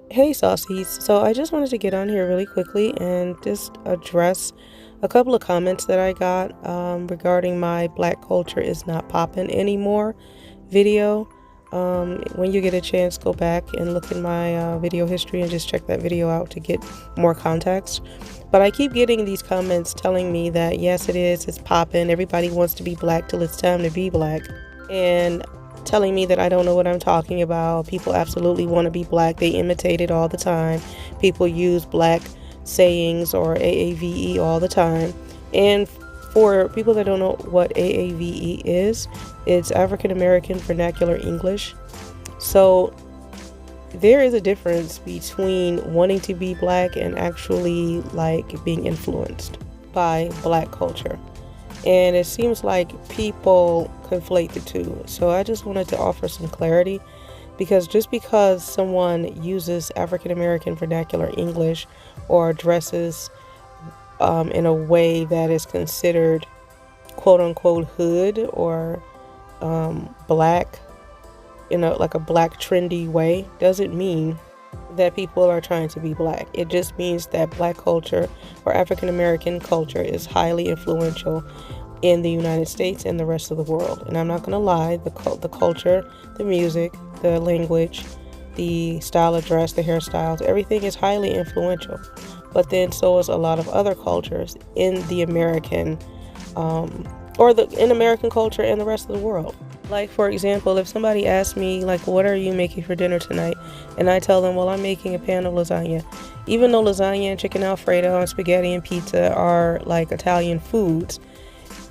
Hey, Saucies. So I just wanted to get on here really quickly and just address a couple of comments that I got regarding my Black culture is not popping anymore video. When you get a chance, go back and look in my video history and just check that video out to get more context. But I keep getting these comments telling me that yes, it is, it's popping. Everybody wants to be black till it's time to be black. And telling me that I don't know what I'm talking about. People absolutely want to be black. They imitate it all the time. People use black sayings or AAVE all the time. And for people that don't know what AAVE is, it's African American Vernacular English. So there is a difference between wanting to be black and actually like being influenced by black culture. And it seems like people conflate the two. So I just wanted to offer some clarity because just because someone uses African American vernacular English or dresses in a way that is considered quote unquote hood or black, like a black trendy way, doesn't mean that people are trying to be black. It just means that black culture or African American culture is highly influential in the United States and the rest of the world. And I'm not going to lie, the culture, the music, the language, the style of dress, the hairstyles, everything is highly influential. But then so is a lot of other cultures in the American in American culture and the rest of the world. Like, for example, if somebody asks me, like, what are you making for dinner tonight? And I tell them, well, I'm making a pan of lasagna. Even though lasagna and chicken Alfredo and spaghetti and pizza are like Italian foods,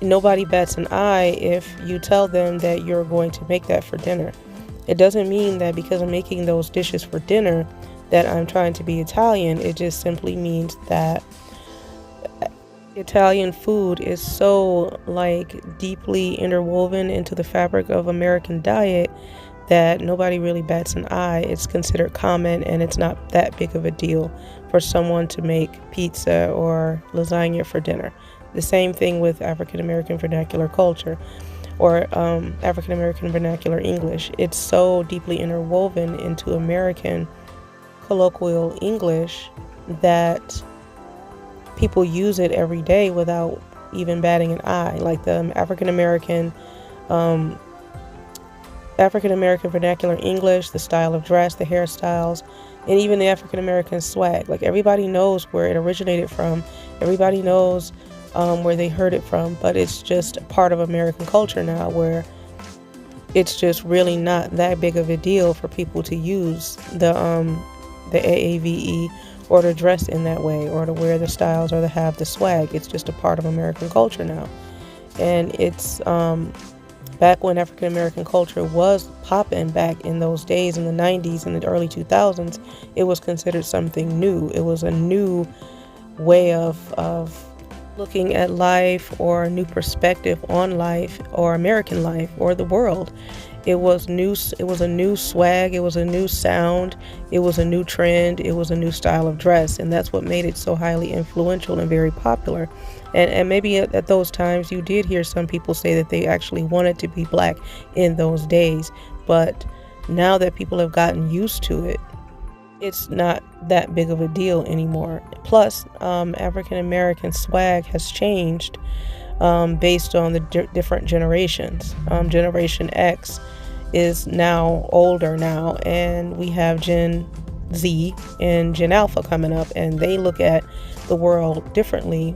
nobody bats an eye if you tell them that you're going to make that for dinner. It doesn't mean that because I'm making those dishes for dinner that I'm trying to be Italian. It just simply means that Italian food is so like deeply interwoven into the fabric of American diet that nobody really bats an eye. It's considered common and it's not that big of a deal for someone to make pizza or lasagna for dinner. The same thing with African American vernacular culture or African American vernacular English. It's so deeply interwoven into American colloquial English that people use it every day without even batting an eye. Like the African American vernacular English, the style of dress, the hairstyles, and even the African American swag. Like everybody knows where it originated from. Everybody knows where they heard it from, but it's just a part of American culture now where it's just really not that big of a deal for people to use the AAVE or to dress in that way or to wear the styles or to have the swag. It's just a part of American culture now. And it's back when African American culture was popping back in those days in the 90s and the early 2000s, it was considered something new. It was a new way of looking at life or a new perspective on life or American life or the world. It was new. It was a new swag. It was a new sound. It was a new trend. It was a new style of dress. And that's what made it so highly influential and very popular. And maybe at those times you did hear some people say that they actually wanted to be black in those days. But now that people have gotten used to it, it's not that big of a deal anymore. Plus, African American swag has changed based on the different generations. Generation X is now older now, and we have Gen Z and Gen Alpha coming up, and they look at the world differently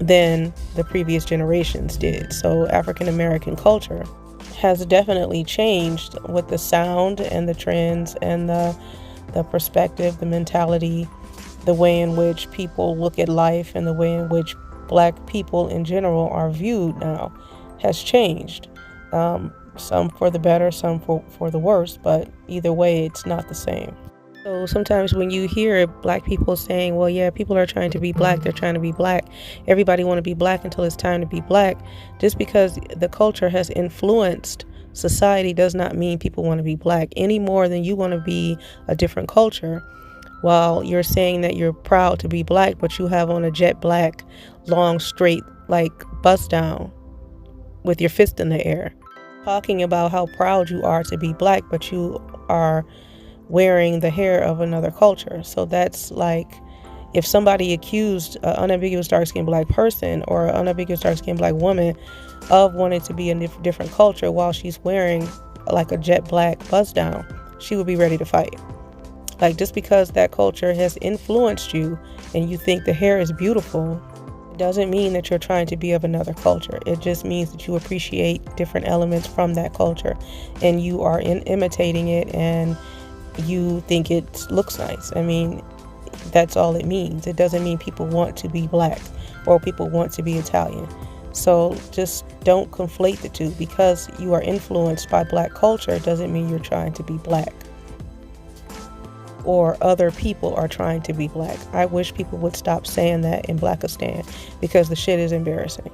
than the previous generations did. So African American culture has definitely changed with the sound and the trends and the perspective, the mentality, the way in which people look at life and the way in which black people in general are viewed now has changed. Some for the better, some for the worse, but either way, it's not the same. So sometimes when you hear black people saying, well, yeah, people are trying to be black, they're trying to be black, everybody want to be black until it's time to be black, just because the culture has influenced society does not mean people want to be black any more than you want to be a different culture. While you're saying that you're proud to be black, but you have on a jet black, long, straight, like bust down with your fist in the air, talking about how proud you are to be black, but you are wearing the hair of another culture. So that's like if somebody accused an unambiguous dark-skinned black person or an unambiguous dark-skinned black woman of wanting to be a different culture while she's wearing like a jet black buzz down, she would be ready to fight. Like, just because that culture has influenced you and you think the hair is beautiful, it doesn't mean that you're trying to be of another culture. It just means that you appreciate different elements from that culture and you are imitating it and you think it looks nice. I mean, that's all it means. It doesn't mean people want to be black or people want to be Italian. So just don't conflate the two. Because you are influenced by black culture doesn't mean you're trying to be black or other people are trying to be black. I wish people would stop saying that in Blackistan because the shit is embarrassing.